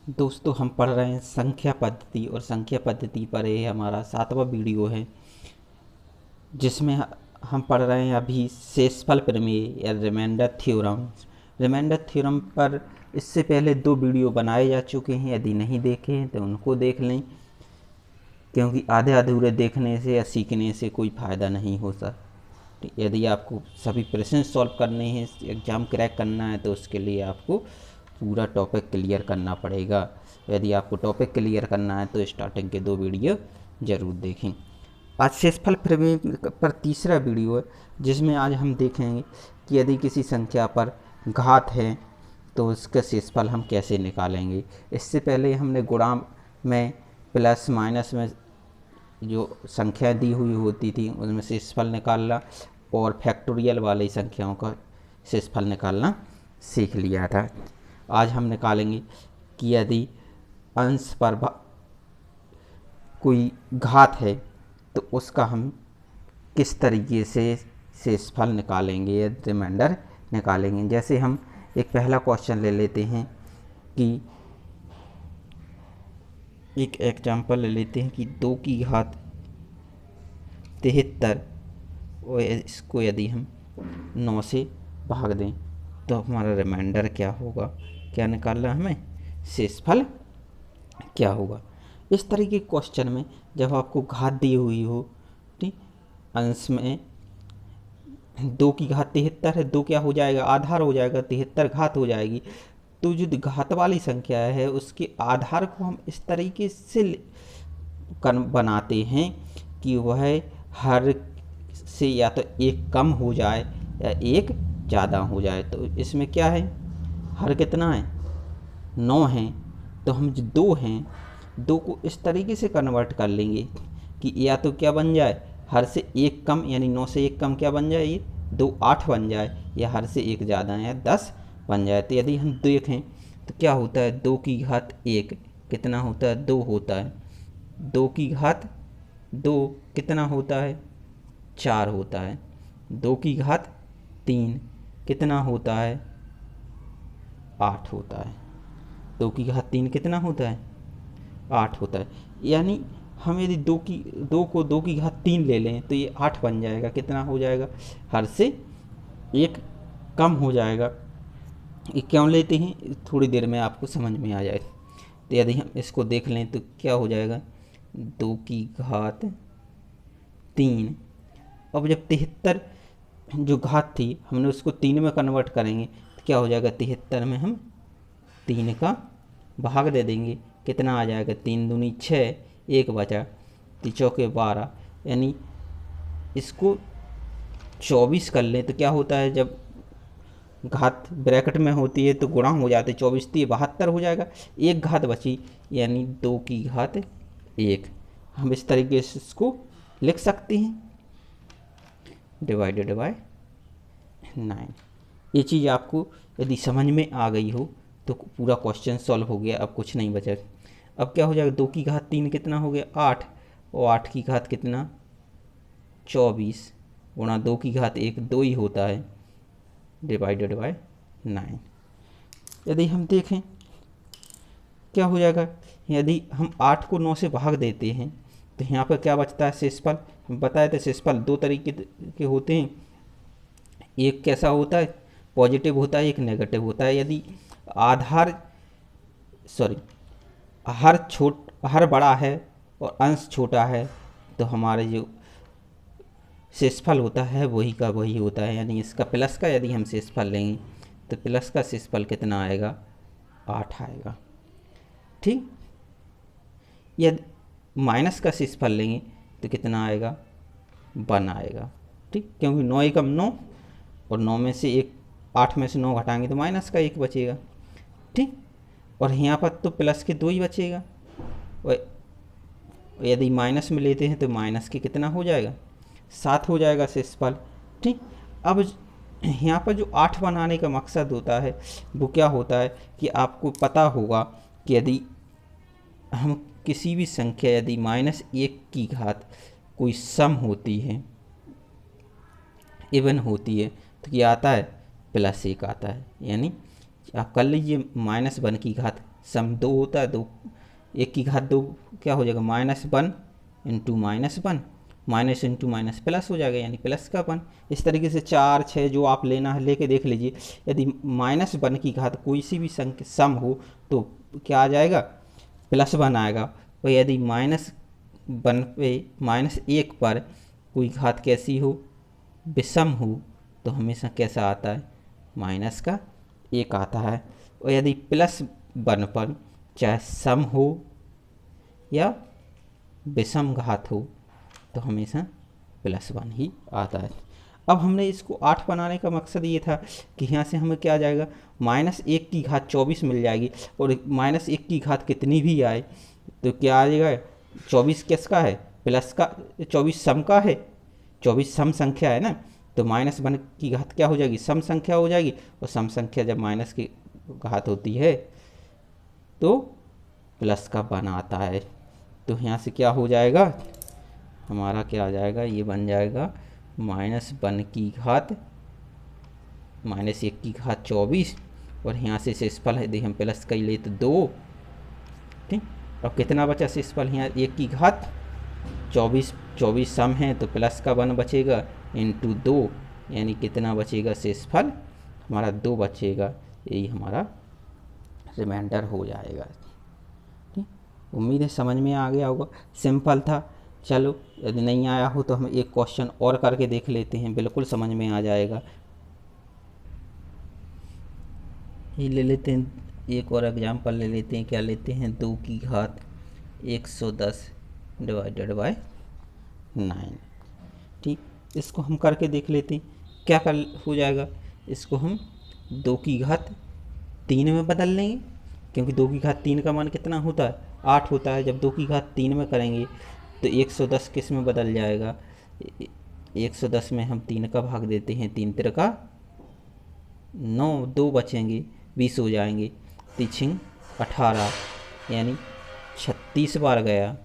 दोस्तों हम पढ़ रहे हैं संख्या पद्धति और संख्या पद्धति पर ये हमारा 7वां वीडियो है जिसमें हम पढ़ रहे हैं अभी शेषफल प्रमेय या रिमाइंडर थ्योरम। रिमाइंडर थ्योरम पर इससे पहले 2 वीडियो बनाए जा चुके हैं, यदि नहीं देखे हैं तो उनको देख लें, क्योंकि आधे अधूरे देखने से या सीखने से कोई फ़ायदा नहीं होता। यदि आपको सभी प्रश्न सॉल्व करने हैं, एग्ज़ाम क्रैक करना है, तो उसके लिए आपको पूरा टॉपिक क्लियर करना पड़ेगा। यदि आपको टॉपिक क्लियर करना है तो स्टार्टिंग के 2 वीडियो ज़रूर देखें। आज शेषफल प्रमेय पर तीसरा वीडियो है, जिसमें आज हम देखेंगे कि यदि किसी संख्या पर घात है तो उसका शेषफल हम कैसे निकालेंगे। इससे पहले हमने गुणा में, प्लस माइनस में जो संख्या दी हुई होती थी उसमें शेषफल निकालना और फैक्टोरियल वाली संख्याओं का शेषफल निकालना सीख लिया था। आज हम निकालेंगे कि यदि अंश पर कोई घात है तो उसका हम किस तरीके से शेषफल निकालेंगे या रिमाइंडर निकालेंगे। जैसे हम एक पहला क्वेश्चन ले लेते हैं कि एक एग्जाम्पल ले लेते हैं कि 2 की घात 73 और इसको यदि हम 9 से भाग दें तो हमारा रिमाइंडर क्या होगा, क्या निकालना हमें, शेषफल क्या होगा। इस तरह के क्वेश्चन में जब आपको घात दी हुई हो, ठीक, अंश में 2 की घात 73 है, 2 क्या हो जाएगा, आधार हो जाएगा, 73 घात हो जाएगी। तो जो घात वाली संख्या है उसके आधार को हम इस तरीके से बनाते हैं कि वह हर से या तो एक कम हो जाए या एक ज़्यादा हो जाए। तो इसमें क्या है, हर कितना है, 9 है, तो हम जो 2 हैं, 2 को इस तरीके से कन्वर्ट कर लेंगे कि या तो क्या बन जाए, हर से एक कम, यानी 9 से एक कम क्या बन जाए, ये 2 8 बन जाए, या हर से एक ज़्यादा है 10 बन जाए। तो यदि हम देखें तो क्या होता है, 2 की घात 1 कितना होता है, 2 होता है। 2 की घात 2 कितना होता है, 4 होता है। 2 की घात 3 कितना होता है, 8 होता है। 2 की घात 3 कितना होता है, 8 होता है। यानी हम यदि 2 को 2 की घात 3 ले लें तो ये 8 बन जाएगा, कितना हो जाएगा, हर से एक कम हो जाएगा। ये क्यों लेते हैं थोड़ी देर में आपको समझ में आ जाए। तो यदि हम इसको देख लें तो क्या हो जाएगा, 2 की घात 3, अब जब 73 जो घात थी हमने उसको 3 में कन्वर्ट करेंगे तो क्या हो जाएगा, 73 में हम 3 का भाग दे देंगे, कितना आ जाएगा, 3 दूनी 6, 1 बचा, 3 चौके 12, यानी इसको 24 कर लें तो क्या होता है, जब घात ब्रैकेट में होती है तो गुणा हो जाते, 24 थी 72 हो जाएगा, एक घात बची, यानी 2 की घात 1। हम इस तरीके से इसको लिख सकते हैं, डिवाइडेड बाय 9। ये चीज़ आपको यदि समझ में आ गई हो तो पूरा क्वेश्चन सॉल्व हो गया, अब कुछ नहीं बचा। अब क्या हो जाएगा, 2 की घात 3 कितना हो गया, 8, और 8 की घात कितना, 24, गुणा 2 की घात 1 2 ही होता है, डिवाइडेड बाय 9। यदि हम देखें क्या हो जाएगा, यदि हम 8 को 9 से भाग देते हैं तो यहाँ पर क्या बचता है, शेषफल। हम बताए थे शेषफल 2 तरीके के होते हैं, एक कैसा होता है, पॉजिटिव होता है, एक नेगेटिव होता है। यदि आधार सॉरी हर बड़ा है और अंश छोटा है तो हमारे जो शेषफल होता है वही का वही होता है, यानी इसका प्लस का यदि हम शेषफल लेंगे तो प्लस का शेषफल कितना आएगा, 8 आएगा। ठीक, यदि माइनस का शेषफल लेंगे तो कितना आएगा, 1 आएगा। ठीक, क्योंकि 9 एकम 9 और 9 में से 8 में से 9 घटाएंगे तो माइनस का 1 बचेगा। ठीक, और यहाँ पर तो प्लस के 2 ही बचेगा, और यदि माइनस में लेते हैं तो माइनस के कितना हो जाएगा, 7 हो जाएगा शेषफल। ठीक, अब यहाँ पर जो 8 बनाने का मकसद होता है वो क्या होता है कि आपको पता होगा कि यदि हम किसी भी संख्या, यदि -1 की घात कोई सम होती है, इवन होती है, तो क्या आता है, +1 आता है। यानी आप कर लीजिए माइनस वन की घात सम दो होता है, दो एक की घात दो क्या हो जाएगा minus one into minus one, minus into minus plus हो जाएगा यानी प्लस का वन। इस तरीके से 4 6 जो आप लेना है लेके देख लीजिए। यदि माइनस वन की घात कोई सी भी संख्या सम हो तो क्या आ जाएगा प्लस वन आएगा, और यदि माइनस वन पे माइनस एक पर कोई घात कैसी हो विषम हो तो हमेशा कैसा आता है माइनस का एक आता है, और यदि प्लस वन पर चाहे सम हो या विषम घात हो तो हमेशा प्लस वन ही आता है। अब हमने इसको 8 बनाने का मकसद ये था कि यहाँ से हमें क्या आ जाएगा माइनस एक की घात 24 मिल जाएगी, और माइनस एक की घात कितनी भी आए तो क्या आ जाएगा 24 किसका है प्लस का, 24 सम का है, 24 सम संख्या है ना, तो माइनस वन की घात क्या हो जाएगी सम संख्या हो जाएगी, और सम संख्या जब माइनस की घात होती है तो प्लस का वन आता है। तो यहाँ से क्या हो जाएगा हमारा क्या आ जाएगा ये बन जाएगा माइनस वन की घात माइनस एक की घात 24, और यहाँ से शेषफल है यदि हम प्लस का ही ले तो 2, ठीक। अब कितना बचा शेषफल यहाँ एक की घात 24, 24 सम है तो प्लस का वन बचेगा इंटू 2 यानी कितना बचेगा शेषफल हमारा 2 बचेगा, यही हमारा रिमाइंडर हो जाएगा। ठीक, उम्मीद है समझ में आ गया होगा, सिंपल था। चलो यदि नहीं आया हो तो हम एक क्वेश्चन और करके देख लेते हैं, बिल्कुल समझ में आ जाएगा। ये ले लेते हैं एक और एग्जाम्पल ले लेते हैं, क्या लेते हैं 2 की घात 110 डिवाइडेड बाय 9। ठीक, इसको हम करके देख लेते हैं क्या कर हो जाएगा। इसको हम 2 की घात 3 में बदल लेंगे, क्योंकि 2 की घात 3 का मान कितना होता है 8 होता है। जब 2 की घात 3 में करेंगे तो 110 किस में बदल जाएगा 110 में हम 3 का भाग देते हैं, 3 3 का 9, 2 बचेंगे 20 हो जाएंगे, 3 18 यानी 36 बार गया।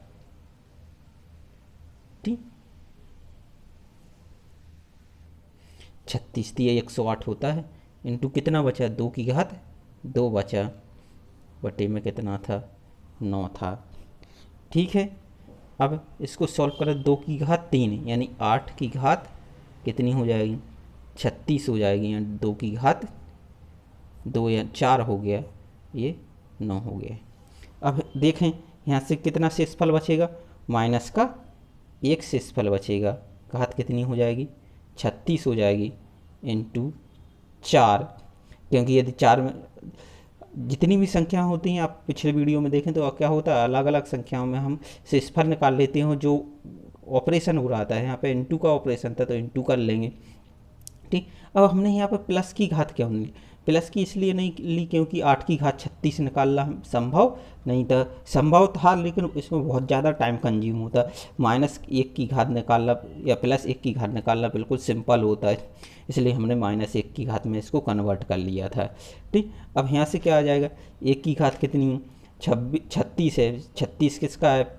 ठीक, 36 दिए 108 होता है, इंटू कितना बचा 2 की घात 2 बचा, बटे में कितना था 9 था। ठीक है, अब इसको सॉल्व करें 2 की घात 3 यानी 8 की घात कितनी हो जाएगी 36 हो जाएगी, यानी 2 की घात 2 या 4 हो गया, ये 9 हो गया। अब देखें यहाँ से कितना शेषफल बचेगा माइनस का 1 शेषफल बचेगा, घात कितनी हो जाएगी 36 हो जाएगी इंटू 4, क्योंकि यदि 4 में जितनी भी संख्या होती हैं आप पिछले वीडियो में देखें तो क्या होता है अलग अलग संख्याओं में हम शेषफल निकाल लेते हैं, जो ऑपरेशन हो रहा था यहाँ पे इंटू का ऑपरेशन था तो इंटू कर लेंगे। ठीक, अब हमने यहाँ पर प्लस की घात क्यों नहीं ली, प्लस की इसलिए नहीं ली क्योंकि 8 की घात 36 निकालना संभव नहीं था, संभव था लेकिन इसमें बहुत ज़्यादा टाइम कंज्यूम होता है। माइनस 1 की घात निकालना या प्लस 1 की घात निकालना बिल्कुल सिंपल होता है, इसलिए हमने माइनस 1 की घात में इसको कन्वर्ट कर लिया था। ठीक, अब यहाँ से क्या आ जाएगा 1 की घात कितनी 36 है, 36 किसका है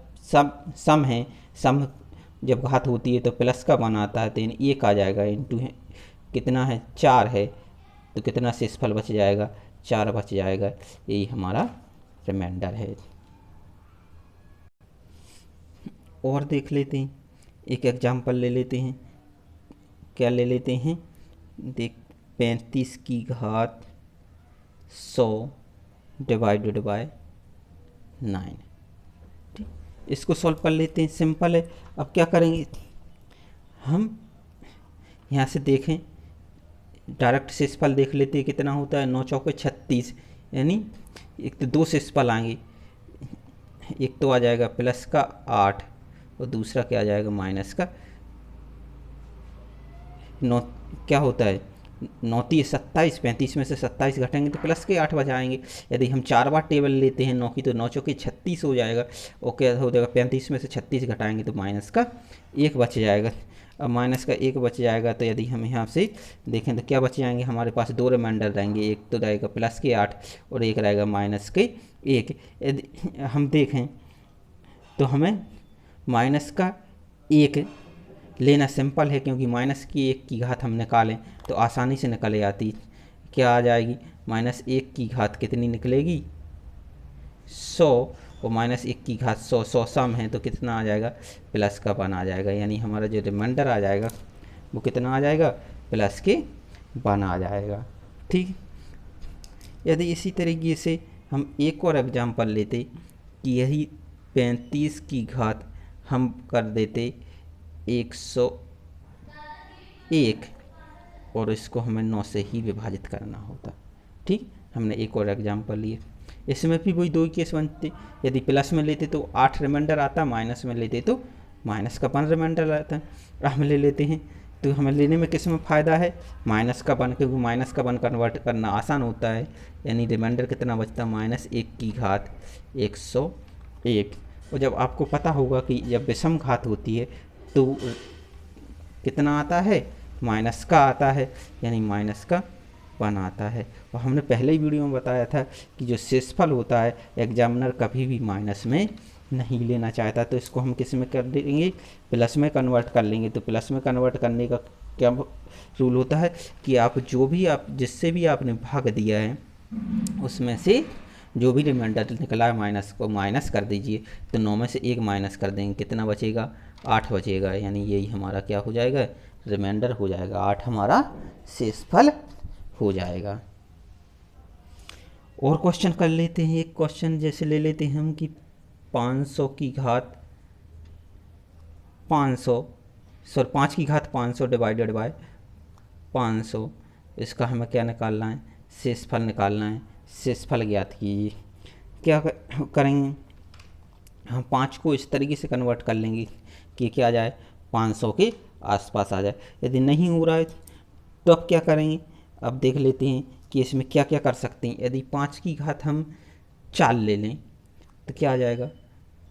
सम है, सम जब घात होती है तो प्लस का वन आता है, तो 1 आ जाएगा इंटू है कितना है 4 है, तो कितना शेषफल बच जाएगा 4 बच जाएगा, यही हमारा रिमाइंडर है। और देख लेते हैं एक एग्जाम्पल ले लेते हैं, क्या ले लेते हैं देख 35 की घात 100 डिवाइडेड बाय 9। ठीक, इसको सॉल्व कर लेते हैं, सिंपल है। अब क्या करेंगे हम यहाँ से देखें डायरेक्ट शेषफल देख लेते हैं कितना होता है 9 चौके 36, यानी एक तो 2 शेषफल आएंगे, एक तो आ जाएगा प्लस का 8 और दूसरा क्या आ जाएगा माइनस का 9। क्या होता है 9 3 27, 35 में से 27 घटेंगे तो प्लस के 8 बचाएंगे। यदि हम 4 बार टेबल लेते हैं 9 की तो 9 चौके 36 हो जाएगा, और क्या हो जाएगा 35 में से 36 घटाएंगे तो माइनस का 1 बच जाएगा। अब माइनस का 1 बच जाएगा तो यदि हम यहाँ से देखें तो क्या बच जाएंगे हमारे पास 2 रिमाइंडर रहेंगे, एक तो रहेगा प्लस के 8 और एक रहेगा माइनस के 1। यदि हम देखें तो हमें माइनस का 1 लेना सिंपल है, क्योंकि माइनस की 1 की घात हम निकालें तो आसानी से निकल आती, क्या आ जाएगी, -1 की घात कितनी निकलेगी, 100, और -1 की घात 100, 100 सम है तो कितना आ जाएगा, प्लस का 1 आ जाएगा। यानी हमारा जो रिमाइंडर आ जाएगा वो कितना आ जाएगा, प्लस के 1 आ जाएगा। ठीक, यदि इसी तरीके से हम एक और एग्जाम्पल लेते कि यही 35 की घात हम कर देते 101 और इसको हमें 9 से ही विभाजित करना होता। ठीक, हमने एक और एग्जाम्पल लिए, इसमें भी वही 2 केस बनते। यदि प्लस में लेते तो 8 रिमाइंडर आता, माइनस में लेते तो माइनस का 1 रिमाइंडर आता। हम ले लेते हैं तो हमें लेने में किस में फ़ायदा है, माइनस का 1, क्योंकि माइनस का 1 कन्वर्ट करना आसान होता है। यानी रिमाइंडर कितना बचता, -1 की घात 101। और जब आपको पता होगा कि जब विषम घात होती है तो कितना आता है, माइनस का आता है, यानी माइनस का 1 आता है। और हमने पहले ही वीडियो में बताया था कि जो शेषफल होता है एग्जामिनर कभी भी माइनस में नहीं लेना चाहता, तो इसको हम किस में कर देंगे, प्लस में कन्वर्ट कर लेंगे। तो प्लस में कन्वर्ट करने का क्या रूल होता है कि आप जिससे भी आपने भाग दिया है उसमें से जो भी रिमाइंडर निकला है माइनस को माइनस कर दीजिए। तो 9 में से 1 माइनस कर देंगे, कितना बचेगा, 8 बचेगा। यानी यही हमारा क्या हो जाएगा, रिमाइंडर हो जाएगा, 8 हमारा शेषफल हो जाएगा। और क्वेश्चन कर लेते हैं। एक क्वेश्चन जैसे ले लेते हैं हम कि 500 की घात 5 की घात 500 डिवाइडेड बाय 500, इसका हमें क्या निकालना है, शेषफल निकालना है। शेषफल ज्ञात कीजिए। क्या करेंगे हम, 5 को इस तरीके से कन्वर्ट कर लेंगे कि क्या आ जाए, 500 के आसपास आ जाए। यदि नहीं हो रहा है तो अब क्या करेंगे, अब देख लेते हैं कि इसमें क्या क्या कर सकते हैं। यदि 5 की घात हम 4 ले लें तो क्या आ जाएगा,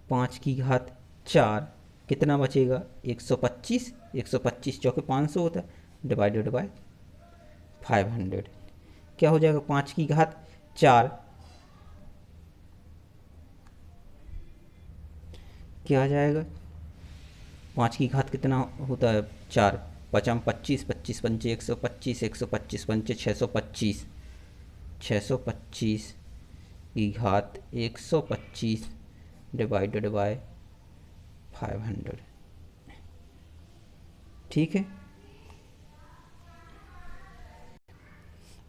5 की घात 4 कितना बचेगा, 125, 125 चौके 500 होता है, डिवाइडेड बाय 500 क्या हो जाएगा, 5 की घात 4 क्या आ जाएगा, 5 की घात कितना होता है, 4, 5 25, 25 पंचे 125, 125 पंचे 625, 625 की घात 125 डिवाइडेड बाय 500। ठीक है,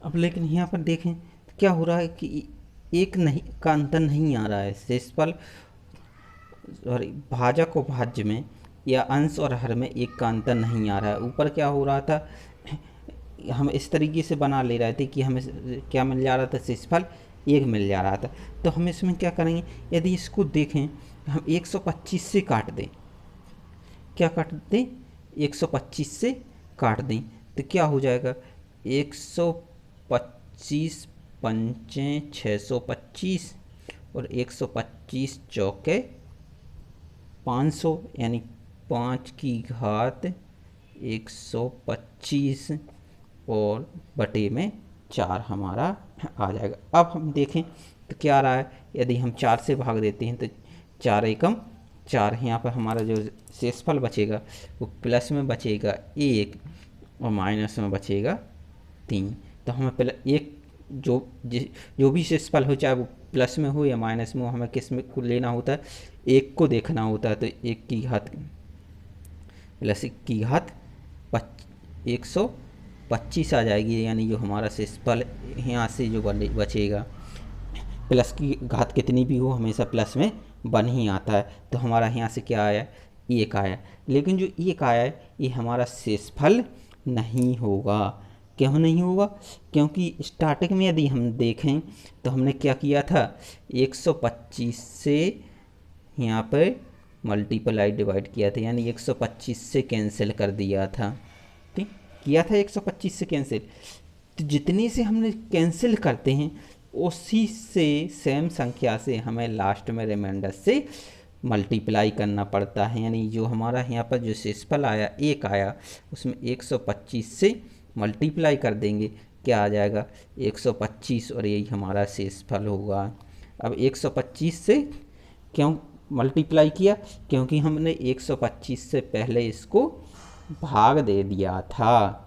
अब लेकिन यहाँ पर देखें तो क्या हो रहा है कि एक नहीं का अंतर नहीं आ रहा है। शेषफल और भाजक और भाज्य में या अंश और हर में एक का अंतर नहीं आ रहा है। ऊपर क्या हो रहा था, हम इस तरीके से बना ले रहे थे कि हमें क्या मिल जा रहा था, शेषफल 1 मिल जा रहा था। तो हम इसमें क्या करेंगे, यदि इसको देखें हम 125 से काट दें, क्या काट दें, 125 से काट दें तो क्या हो जाएगा, 125 पंचे 625 और 125 चौके 500, यानी 5 की घात 125 और बटे में 4 हमारा आ जाएगा। अब हम देखें तो क्या आ रहा है, यदि हम 4 से भाग देते हैं तो 4 एकम 4, यहाँ पर हमारा जो शेषफल बचेगा वो प्लस में बचेगा 1 और माइनस में बचेगा 3। तो हमें एक जो भी शेषफल हो, चाहे वो प्लस में हो या माइनस में हो, हमें किस में को लेना होता है, 1 को देखना होता है। तो 1 की घात प्लस 1 की घात 125 आ जाएगी। यानी जो हमारा शेषफल यहाँ से जो बचेगा, प्लस की घात कितनी भी हो हमेशा प्लस में 1 ही आता है। तो हमारा यहाँ से क्या आया, 1 आया। लेकिन जो 1 आया है ये हमारा शेषफल नहीं होगा। क्यों नहीं होगा, क्योंकि स्टार्टिंग में यदि हम देखें तो हमने क्या किया था, 125 से यहाँ पर मल्टीप्लाई डिवाइड किया था, यानी 125 से कैंसिल कर दिया था। ठीक किया था, 125 से कैंसिल। तो जितने से हमने कैंसिल करते हैं उसी से सेम संख्या से हमें लास्ट में रिमाइंडर से मल्टीप्लाई करना पड़ता है। यानी जो हमारा यहाँ पर जो शेषफल आया 1 आया, उसमें 125 से मल्टीप्लाई कर देंगे, क्या आ जाएगा, 125 और यही हमारा शेषफल होगा। अब 125 से क्यों मल्टीप्लाई किया, क्योंकि हमने 125 से पहले इसको भाग दे दिया था।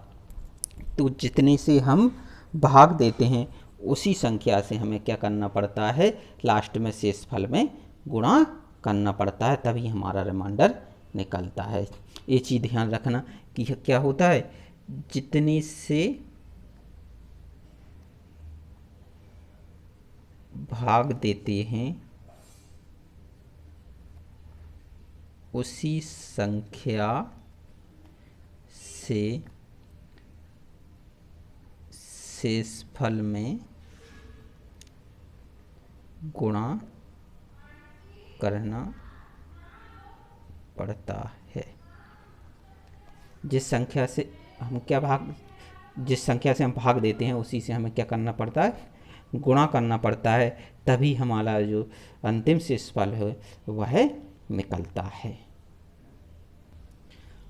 तो जितने से हम भाग देते हैं उसी संख्या से हमें क्या करना पड़ता है, लास्ट में शेषफल में गुणा करना पड़ता है, तभी हमारा रिमाइंडर निकलता है। ये चीज़ ध्यान रखना कि क्या होता है, जितने से भाग देते हैं उसी संख्या से शेषफल में गुणा करना पड़ता है। जिस संख्या से हम भाग देते हैं उसी से हमें क्या करना पड़ता है, गुणा करना पड़ता है, तभी हमारा जो अंतिम शेषफल है वह निकलता है।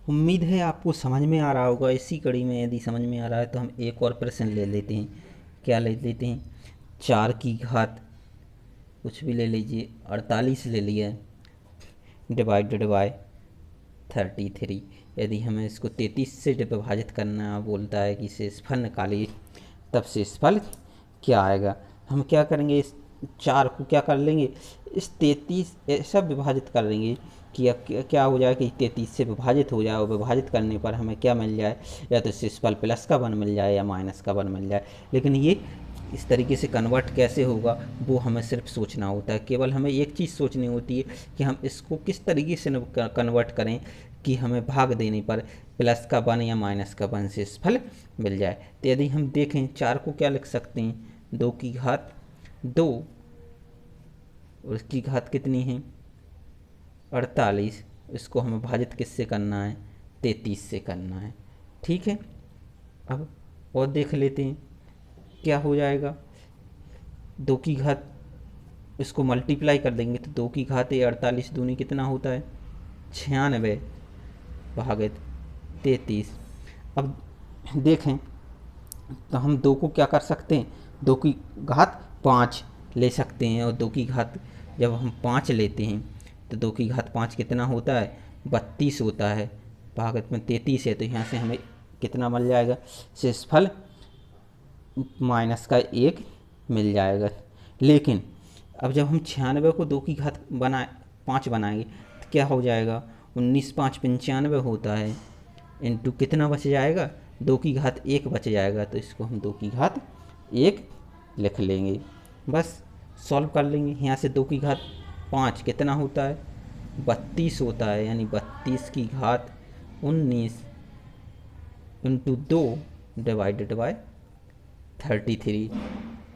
उम्मीद है आपको समझ में आ रहा होगा। इसी कड़ी में यदि समझ में आ रहा है तो हम एक और प्रश्न ले लेते हैं। क्या ले लेते हैं, 4 की घात कुछ भी ले लीजिए, 48 ले लिया, डिवाइडेड बाय 33। यदि हमें इसको 33 से विभाजित करना बोलता है कि शेषफल निकालिए, तब शेषफल क्या आएगा। हम क्या करेंगे, इस 4 को क्या कर लेंगे, इस 33 ऐसा विभाजित कर लेंगे कि अब क्या हो जाए कि 33 से विभाजित हो जाए, और विभाजित करने पर हमें क्या मिल जाए, या तो शेषफल प्लस का 1 मिल जाए या माइनस का 1 मिल जाए। लेकिन ये इस तरीके से कन्वर्ट कैसे होगा वो हमें सिर्फ सोचना होता है। केवल हमें एक चीज़ सोचनी होती है कि हम इसको किस तरीके से कन्वर्ट करें कि हमें भाग देने पर प्लस का 1 या माइनस का 1 शेषफल मिल जाए। तो यदि हम देखें 4 को क्या लिख सकते हैं, 2 की घात 2, और इसकी घात कितनी है 48। इसको हमें भाजित किससे करना है, 33 से करना है। ठीक है, अब और देख लेते हैं क्या हो जाएगा। 2 की घात, इसको मल्टीप्लाई कर देंगे तो 2 की घात 48 दूनी कितना होता है 96 भागित 33। अब देखें तो हम 2 को क्या कर सकते हैं, 2 की घात 5 ले सकते हैं, और 2 की घात जब हम 5 लेते हैं तो 2 की घात 5 कितना होता है 32 होता है, भागत में 33 है, तो यहाँ से हमें कितना मिल जाएगा, शेषफल माइनस का 1 मिल जाएगा। लेकिन अब जब हम 96 को 2 की घात 5 बनाएंगे तो क्या हो जाएगा, 19 5 95 होता है, इंटू कितना बच जाएगा, 2 की घात 1 बच जाएगा, तो इसको हम 2 की घात 1 लिख लेंगे। बस सॉल्व कर लेंगे। यहाँ से 2 की घात 5 कितना होता है 32 होता है, यानी 32 की घात 19 इंटू 2 डिवाइडेड बाय 33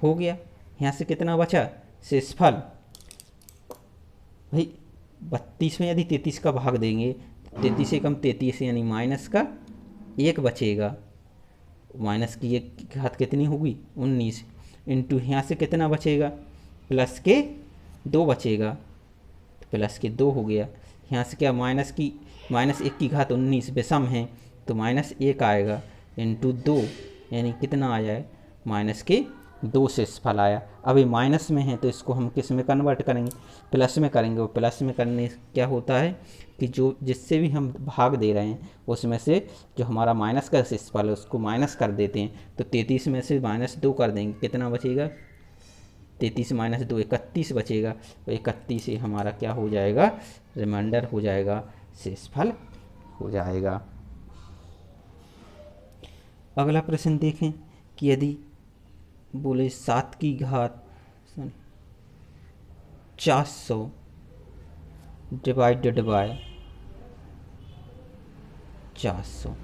हो गया। यहाँ से कितना बचा शेषफल, भाई 32 में यदि 33 का भाग देंगे, 33 से कम 33 यानी माइनस का 1 बचेगा, माइनस की 1 घात कितनी होगी 19, इंटू यहाँ से कितना बचेगा प्लस के 2 बचेगा, तो प्लस के 2 हो गया। यहाँ से क्या माइनस 1 की घात 19 विषम है तो माइनस 1 आएगा, इंटू 2 यानी कितना आ जाए माइनस के 2 शेषफल आया। अभी माइनस में है तो इसको हम किस में कन्वर्ट करेंगे, प्लस में करेंगे, और प्लस में करने से क्या होता है कि जो जिससे भी हम भाग दे रहे हैं उसमें से जो हमारा माइनस का शेषफल है उसको माइनस कर देते हैं, तो 33 में से -2 कर देंगे, कितना बचेगा 33 - 2 31 बचेगा, तो 31 से हमारा क्या हो जाएगा, रिमाइंडर हो जाएगा, शेषफल हो जाएगा। अगला प्रश्न देखें कि यदि बोले 7 की घात 400 डिवाइडेड बाय 400,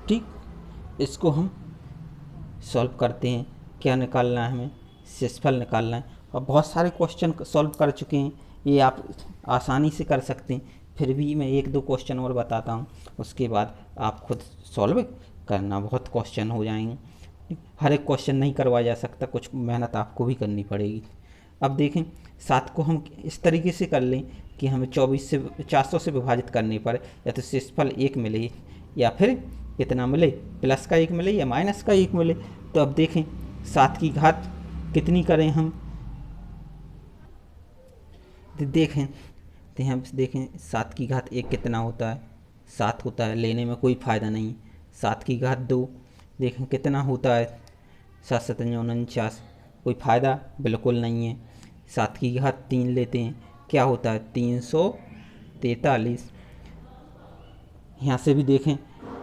ठीक, इसको हम सॉल्व करते हैं। क्या निकालना है हमें, शेषफल निकालना है, और बहुत सारे क्वेश्चन सॉल्व कर चुके हैं, ये आप आसानी से कर सकते हैं। फिर भी मैं 1-2 क्वेश्चन और बताता हूँ, उसके बाद आप खुद सॉल्व करना, बहुत क्वेश्चन हो जाएंगे, हर एक क्वेश्चन नहीं करवाया जा सकता, कुछ मेहनत आपको भी करनी पड़ेगी। अब देखें 7 को हम इस तरीके से कर लें कि हमें 400 से विभाजित करने पर या तो शेषफल 1 मिले, या फिर कितना मिले, प्लस का 1 मिले या माइनस का 1 मिले। तो अब देखें 7 की घात कितनी करें हम, देखें तो हम देखें 7 की घात 1 कितना होता है 7 होता है, लेने में कोई फ़ायदा नहीं। 7 की घात 2 देखें कितना होता है 7 7 49, कोई फ़ायदा बिल्कुल नहीं है। 7 की घात 3 लेते हैं, क्या होता है 343। यहाँ से भी देखें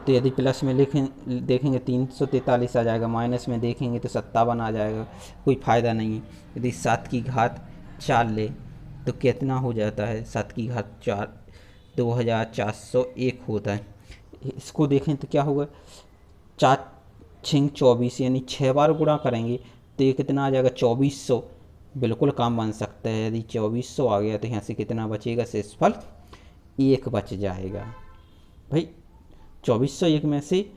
तो यदि प्लस में देखेंगे 343 आ जाएगा, माइनस में देखेंगे तो 57 आ जाएगा, कोई फ़ायदा नहीं है। यदि 7 की घात 4 ले तो कितना हो जाता है 7 की घात 4, 2401 होता है। इसको देखें तो क्या होगा 4 6 24, यानी 6 बार गुणा करेंगे तो ये कितना आ जाएगा 2400, बिल्कुल काम बन सकता है। यदि 2400 आ गया तो यहाँ से कितना बचेगा, शेषफल 1 बच जाएगा। भाई 2401 में से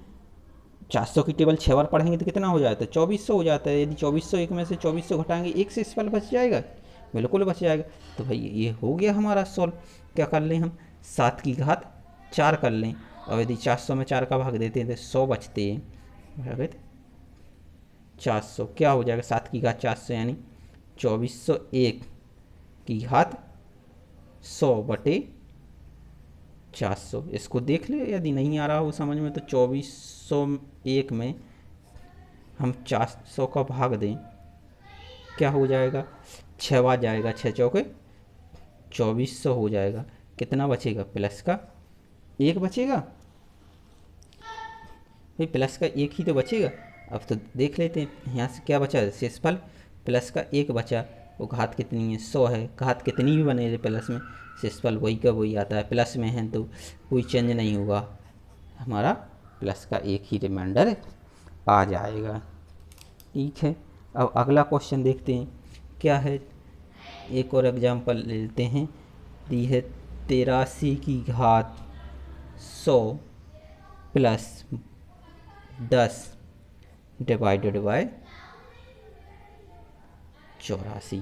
400 की टेबल 6 बार पढ़ेंगे तो कितना हो जाता है 2400 हो जाता है। यदि 2401 में से 2400 घटाएंगे, एक शेषफल बच जाएगा, बिल्कुल बच जाएगा। तो भाई ये हो गया हमारा सॉल्व। क्या कर लें हम, 7 की घात 4 कर लें, और यदि 400 में 4 का भाग देते हैं तो 100 बचते हैं। 400 क्या हो जाएगा, 7 की घात 400 यानी 2401 की घात 100 बटे 400। इसको देख ले, यदि नहीं आ रहा हो समझ में तो 2401 में हम 400 का भाग दें, क्या हो जाएगा 6 बार जाएगा, 6 चौके 2400 हो जाएगा। कितना बचेगा, प्लस का 1 बचेगा। भाई प्लस का 1 ही तो बचेगा। अब तो देख लेते हैं यहाँ से क्या बचा, शेषफल प्लस का 1 बचा। वो घात कितनी है 100 है, घात कितनी भी बने प्लस में शेषफल वही का वही आता है। प्लस में है तो कोई चेंज नहीं होगा, हमारा प्लस का 1 ही रिमाइंडर आ जाएगा। ठीक है, अब अगला क्वेश्चन देखते हैं क्या है। एक और एग्जांपल लेते हैं, दी है 83 की घात 100 प्लस 10 डिवाइडेड बाय 84।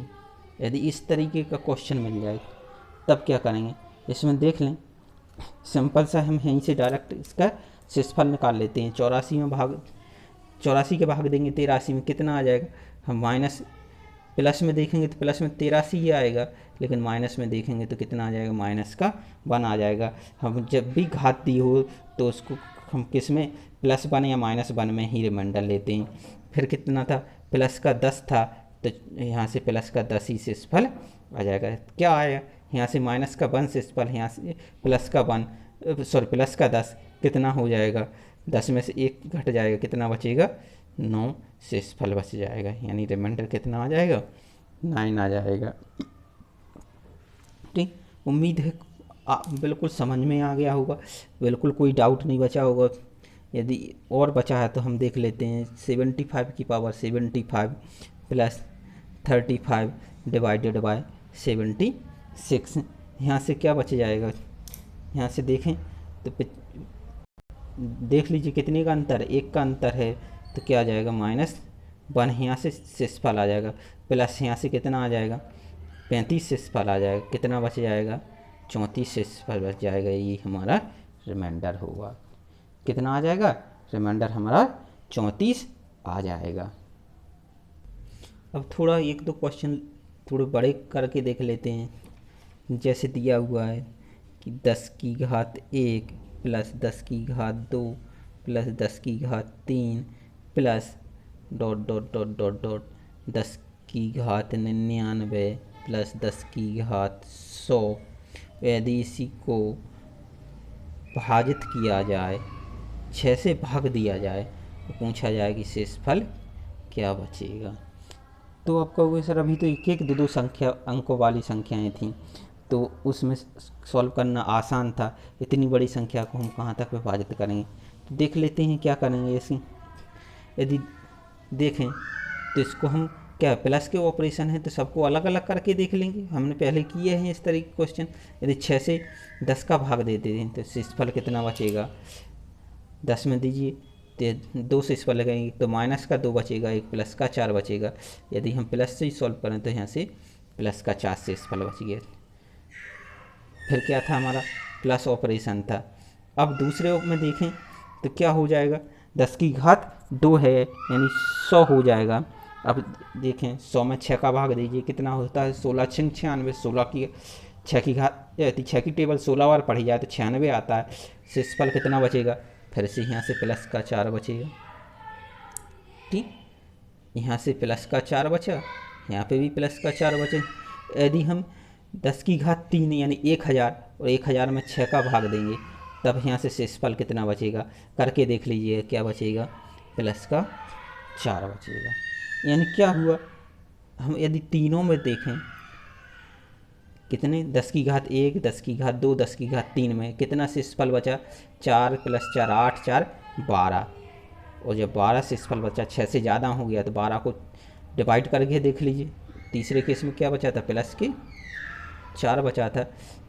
यदि इस तरीके का क्वेश्चन मिल जाए तब क्या करेंगे, इसमें देख लें सिंपल सा, हम यहीं से डायरेक्ट इसका शेषफल निकाल लेते हैं। 84 के भाग देंगे 83 में, कितना आ जाएगा, हम माइनस प्लस में देखेंगे तो प्लस में 83 ही आएगा, लेकिन माइनस में देखेंगे तो कितना आ जाएगा, माइनस का 1 आ जाएगा। हम जब भी घात दी हो तो उसको हम किस में, प्लस 1 या माइनस 1 में ही रिमाइंडर लेते हैं। फिर कितना था, प्लस का 10 था तो यहाँ से प्लस का 10 ही शेषफल आ जाएगा। क्या आया, यहाँ से माइनस का 1 शेषफल, यहाँ से प्लस का 1 सॉरी प्लस का 10, कितना हो जाएगा, 10 में से 1 घट जाएगा, कितना बचेगा 9 शेषफल बच जाएगा। यानी रिमाइंडर कितना आ जाएगा, 9 आ जाएगा। ठीक, उम्मीद है बिल्कुल समझ में आ गया होगा, बिल्कुल कोई डाउट नहीं बचा होगा। यदि और बचा है तो हम देख लेते हैं। 75 की पावर 75 प्लस 35 डिवाइडेड बाय 76, यहाँ से क्या बच जाएगा, यहाँ से देखें तो देख लीजिए कितने का अंतर है, 1 का अंतर है, तो क्या आ जाएगा -1, यहाँ से शेषफल आ जाएगा, प्लस यहाँ से कितना आ जाएगा 35 शेषफल आ जाएगा, कितना बच जाएगा 34 शेषफल बच जाएगा। ये हमारा रिमाइंडर होगा, कितना आ जाएगा, रिमाइंडर हमारा 34 आ जाएगा। अब थोड़ा 1-2 क्वेश्चन थोड़े बड़े करके देख लेते हैं। जैसे दिया हुआ है कि 10 की घात 1 प्लस 10 की घात 2 प्लस 10 की घात 3 प्लस ... 10 की घात 99 प्लस 10 की घात 100। यदि इसी को भाजित किया जाए, 6 से भाग दिया जाए, तो पूछा जाए कि शेषफल क्या बचेगा। तो आप कहोगे सर अभी तो 1-1 2-2 संख्या अंकों वाली संख्याएं थीं, तो उसमें सॉल्व करना आसान था, इतनी बड़ी संख्या को हम कहाँ तक विभाजित करेंगे। तो देख लेते हैं क्या करेंगे। इसी यदि देखें तो इसको हम क्या प्लस के ऑपरेशन है तो सबको अलग अलग करके देख लेंगे, हमने पहले किए हैं इस तरीके क्वेश्चन। यदि 6 से 10 का भाग देते हैं तो शेषफल कितना बचेगा, 10 में दीजिए तो 2 शेषफल लगाएंगे तो माइनस का 2 बचेगा, एक प्लस का 4 बचेगा। यदि हम प्लस से ही सॉल्व करें तो यहाँ से प्लस का 4 शेषफल बच गया। फिर क्या था, हमारा प्लस ऑपरेशन था। अब दूसरे में देखें तो क्या हो जाएगा, 10 की घात 2 है यानी 100 हो जाएगा। अब देखें 100 में 6 का भाग दीजिए, कितना होता है 16 6 96, 16 की 6 की घात 6 की टेबल 16 बार पढ़ी जाए तो 96 आता है। शेषफल कितना बचेगा, फिर से यहाँ से प्लस का 4 बचेगा। ठीक, यहाँ से प्लस का 4 बचा, यहाँ पे भी प्लस का 4 बचे। यदि हम 10⁻³ यानी 1000 और 1000 में 6 का भाग देंगे तब यहाँ से शेषफल कितना बचेगा, करके देख लीजिए क्या बचेगा, प्लस का 4 बचेगा। यानी क्या हुआ, हम यदि तीनों में देखें कितने 10⁻�1, 10⁻2, 10⁻³ में कितना शेषफल बचा, 4 + 4 8, 4 12, और जब 12 शेषफल बचा, 6 से ज़्यादा हो गया तो 12 को डिवाइड करके देख लीजिए। तीसरे केस में क्या बचा था, प्लस के 4 बचा था।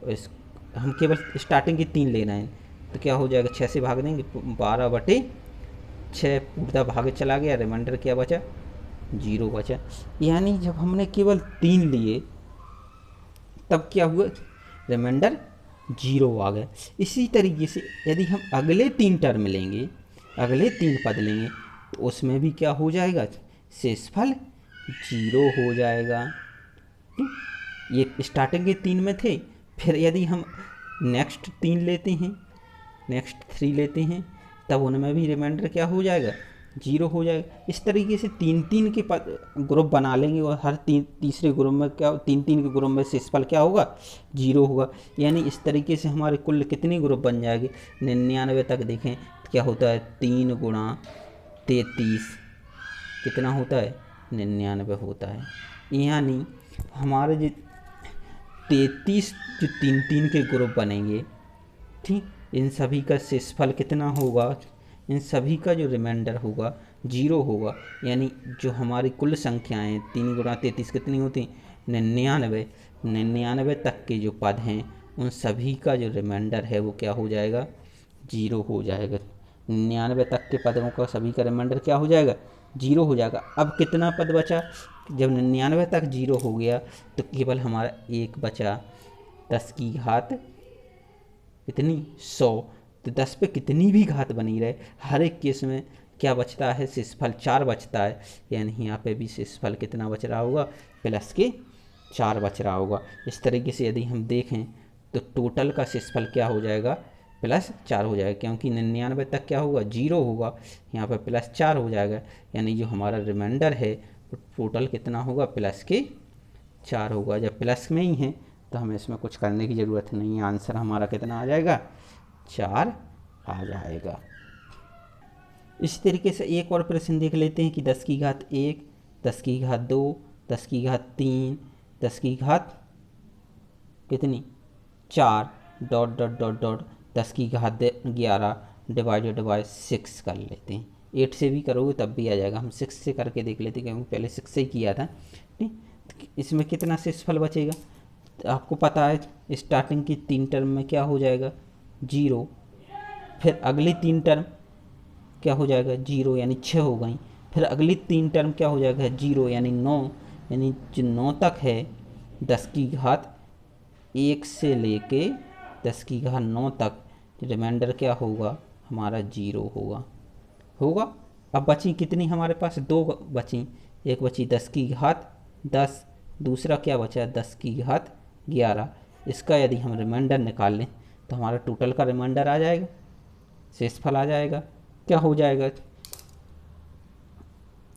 इस हम केवल स्टार्टिंग की 3 लेना है तो क्या हो जाएगा, 6 से भाग देंगे, 12/6 पूरा भाग चला गया, रिमाइंडर क्या बचा, 0 बचा। यानी जब हमने केवल 3 लिए तब क्या हुआ, रिमाइंडर 0 आ गया। इसी तरीके से यदि हम अगले 3 टर्म लेंगे, अगले 3 पद लेंगे तो उसमें भी क्या हो जाएगा, शेषफल 0 हो जाएगा। ये स्टार्टिंग के 3 में थे। फिर यदि हम नेक्स्ट 3 लेते हैं, नेक्स्ट 3 लेते हैं तब उनमें भी रिमाइंडर क्या हो जाएगा, 0 हो जाएगा। इस तरीके से 3-3 के ग्रुप बना लेंगे और हर तीसरे ग्रुप में क्या, 3-3 के ग्रुप में शेषफल क्या होगा, 0 होगा। यानी इस तरीके से हमारे कुल कितने ग्रुप बन जाएंगे, 99 तक। देखें क्या होता है, 3 × 33 कितना होता है, 99 होता है। यानी हमारे जो 33 जो 3-3 के ग्रुप बनेंगे, ठीक, इन सभी का शेषफल कितना होगा, इन सभी का जो रिमाइंडर होगा 0 होगा। यानी जो हमारी कुल संख्याएं 3 × 33 कितनी होती, 99। 99 तक के जो पद हैं उन सभी का जो रिमाइंडर है वो क्या हो जाएगा, 0 हो जाएगा। 99 तक के पदों का सभी का रिमाइंडर क्या हो जाएगा, 0 हो जाएगा। अब कितना पद बचा, जब 99 तक 0 हो गया तो केवल हमारा एक बचा, 10⁻, कितनी, 100। तो 10 पे कितनी भी घात बनी रहे, हर एक केस में क्या बचता है, शेषफल 4 बचता है। यानी यहाँ पे भी शेषफल कितना बच रहा होगा, प्लस के 4 बच रहा होगा। इस तरीके से यदि हम देखें तो टोटल का शेषफल क्या हो जाएगा, +4 हो जाएगा, क्योंकि 99 तक क्या होगा, 0 होगा, यहाँ पर +4 हो जाएगा। यानी जो हमारा रिमाइंडर है टोटल कितना होगा, +4 होगा। जब प्लस में ही है तो हमें इसमें कुछ करने की ज़रूरत नहीं है, आंसर हमारा कितना आ जाएगा, 4 आ जाएगा। इसी तरीके से एक और प्रश्न देख लेते हैं कि 10⁻1, 10⁻2, 10⁻3, 10⁻, कितनी, 4 ... 10⁻11 डिवाइडेड बाय 6 कर लेते हैं। 8 से भी करोगे तब भी आ जाएगा, हम 6 से करके देख लेते हैं क्योंकि पहले 6 से ही किया था। ठीक, इसमें कितना शेषफल बचेगा, तो आपको पता है स्टार्टिंग की 3 टर्म में क्या हो जाएगा, 0। फिर अगली 3 टर्म क्या हो जाएगा, 0, यानी 6 हो गई। फिर अगली 3 टर्म क्या हो जाएगा, 0, यानी 9। यानी जो 9 तक है 10⁻1 से लेके 10⁻9 तक रिमाइंडर क्या होगा, हमारा 0 होगा। अब बची कितनी हमारे पास, 2 बची। एक बची 10⁻10, दूसरा क्या बचा, 10⁻11। इसका यदि हम रिमाइंडर निकाल लें तो हमारा टोटल का रिमाइंडर आ जाएगा, शेषफल आ जाएगा। क्या हो जाएगा,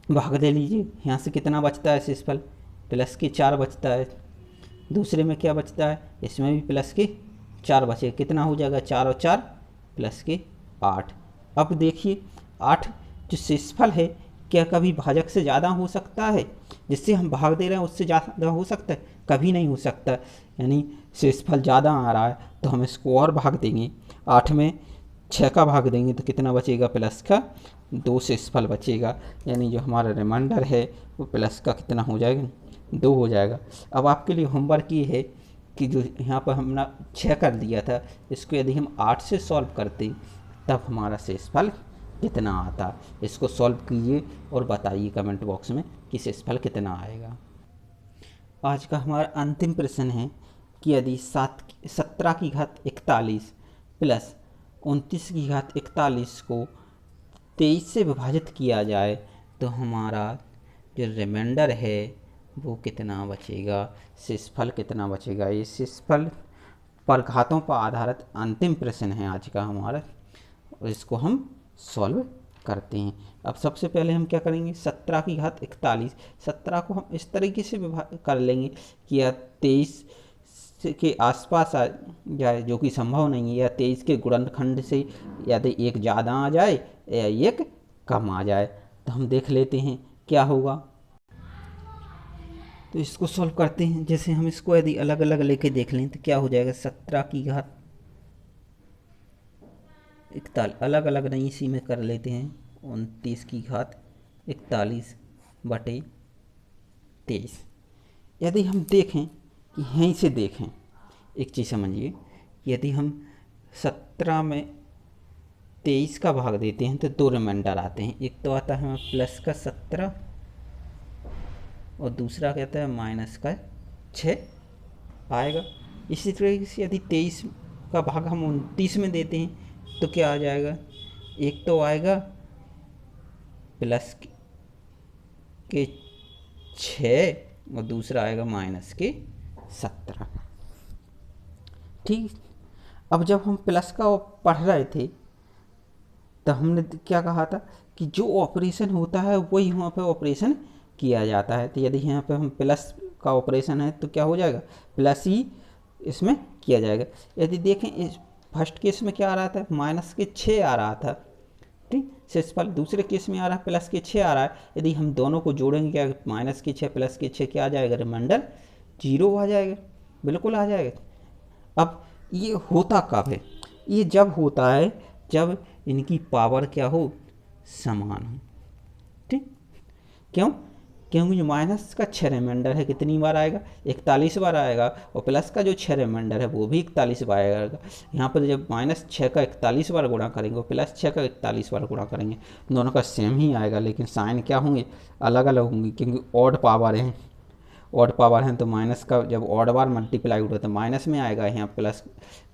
भाग दे लीजिए, यहाँ से कितना बचता है शेषफल, +4 बचता है। दूसरे में क्या बचता है, इसमें भी +4 बचे, कितना हो जाएगा, 4 और 4 +8। अब देखिए 8 जो शेषफल है क्या कभी भाजक से ज़्यादा हो सकता है, जिससे हम भाग दे रहे हैं उससे ज़्यादा हो सकता है, कभी नहीं हो सकता। यानी शेषफल ज़्यादा आ रहा है तो हम इसको और भाग देंगे, 8 में 6 का भाग देंगे तो कितना बचेगा, +2 शेषफल बचेगा। यानी जो हमारा रिमाइंडर है वो प्लस का कितना हो जाएगा, 2 हो जाएगा। अब आपके लिए होमवर्क ये है कि जो यहाँ पर हमने 6 कर दिया था, इसको यदि हम 8 से सॉल्व करते तब हमारा शेषफल कितना आता। इसको सॉल्व कीजिए और बताइए कमेंट बॉक्स में कि शेषफल कितना आएगा। आज का हमारा अंतिम प्रश्न है कि यदि 17⁻41 प्लस 29⁻41 को 23 से विभाजित किया जाए तो हमारा जो रिमाइंडर है वो कितना बचेगा, शेषफल कितना बचेगा। ये शेषफल पर घातों पर आधारित अंतिम प्रश्न है आज का हमारा, और इसको हम सॉल्व करते हैं। अब सबसे पहले हम क्या करेंगे, 17 की घात 41, 17 को हम इस तरीके से विभाग कर लेंगे कि यह 23 के आसपास आ जाए, जो कि संभव नहीं है, या 23 के गुणनखंड से यदि एक ज़्यादा आ जाए या एक कम आ जाए। तो हम देख लेते हैं क्या होगा। तो इसको सॉल्व करते हैं। जैसे हम इसको यदि अलग अलग लेके देख लें तो क्या हो जाएगा, 17 की घात 41, अलग अलग नहीं इसी में कर लेते हैं, 29 की घात 41 बटे 23। यदि हम देखें कि यहीं से देखें, एक चीज़ समझिए, यदि हम 17 में 23 का भाग देते हैं तो 2 रिमाइंडर आते हैं। एक तो आता है हमें प्लस का 17 और दूसरा कहता है माइनस का 6 आएगा। इसी तरीके से यदि 23 का भाग हम 29 में देते हैं तो क्या आ जाएगा, एक तो आएगा प्लस के 6 और दूसरा आएगा माइनस के 17। ठीक। अब जब हम प्लस का पढ़ रहे थे तो हमने क्या कहा था कि जो ऑपरेशन होता है वही यहाँ पे ऑपरेशन किया जाता है। तो यदि यहाँ पे हम प्लस का ऑपरेशन है तो क्या हो जाएगा, प्लस ही इसमें किया जाएगा। यदि देखें इस फर्स्ट केस में क्या आ रहा था, माइनस के 6 आ रहा था, ठीक, शेषफल। दूसरे केस में आ रहा है प्लस के 6 आ रहा है। यदि हम दोनों को जोड़ेंगे क्या, माइनस के 6 प्लस के 6 क्या आ जाएगा, रिमाइंडर 0 आ जाएगा, बिल्कुल आ जाएगा। अब ये होता कब है, ये जब होता है जब इनकी पावर क्या हो, समान हो। ठीक, क्यों, क्योंकि जो माइनस का 6 रिमाइंडर है कितनी बार आएगा, 41 बार आएगा, और प्लस का जो 6 रिमाइंडर है वो भी 41 बार आएगा। यहाँ पर जब माइनस 6 का 41 बार गुणा करेंगे और प्लस 6 का 41 बार गुणा करेंगे, दोनों का सेम ही आएगा, लेकिन साइन क्या होंगे, अलग अलग होंगे, क्योंकि ऑड पावर हैं। ऑड पावर हैं तो माइनस का जब ऑड बार मल्टीप्लाई होता है तो माइनस में आएगा, यहाँ प्लस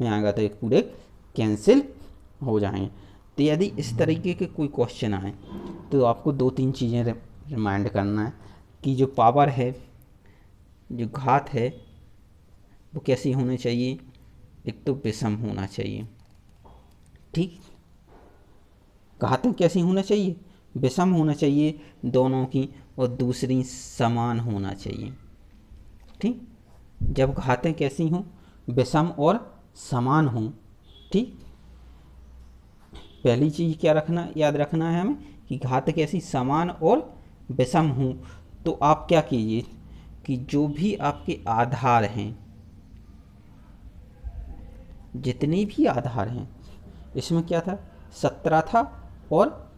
में आएगा, तो एक पूरे कैंसिल हो जाएंगे। तो यदि इस तरीके के कोई क्वेश्चन आए तो आपको 2-3 चीज़ें रिमाइंड करना है कि जो पावर है, जो घात है, वो कैसी होनी चाहिए, एक तो विषम होना चाहिए। ठीक, घातें कैसी होना चाहिए, विषम होना चाहिए दोनों की, और दूसरी समान होना चाहिए। ठीक, जब घातें कैसी हों, विषम और समान हों। ठीक, पहली चीज़ क्या रखना, याद रखना है हमें कि घात कैसी, समान और विषम हों। तो आप क्या कीजिए कि जो भी आपके आधार हैं, जितने भी आधार हैं, इसमें क्या था, 17 था और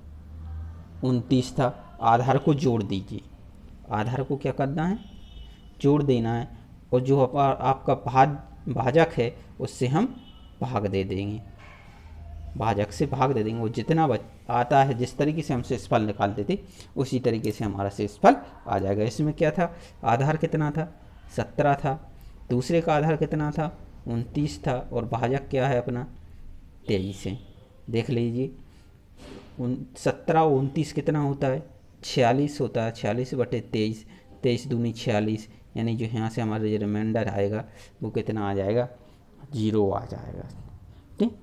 29 था, आधार को जोड़ दीजिए। आधार को क्या करना है, जोड़ देना है, और जो आपका भाजक है उससे हम भाग दे देंगे, भाजक से भाग दे देंगे। वो जितना आता है, जिस तरीके से हम शेषफल निकालते थे उसी तरीके से हमारा शेषफल आ जाएगा। इसमें क्या था, आधार कितना था, 17 था, दूसरे का आधार कितना था, 29 था, और भाजक क्या है अपना, 23 है। देख लीजिए 17 और 29 कितना होता है, 46 होता है, 46 बटे 23, 23 दूनी 46, यानी जो यहाँ से हमारा जो रिमाइंडर आएगा वो कितना आ जाएगा, 0 आ जाएगा। ठीक,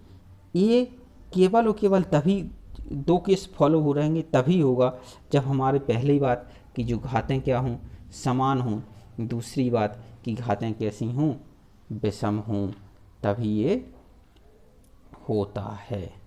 ये केवल और केवल तभी 2 केस फॉलो हो रहेंगे, तभी होगा जब हमारे पहली बात कि जो घातें क्या हों, समान हों, दूसरी बात कि घातें कैसी हों, विषम हों, तभी ये होता है।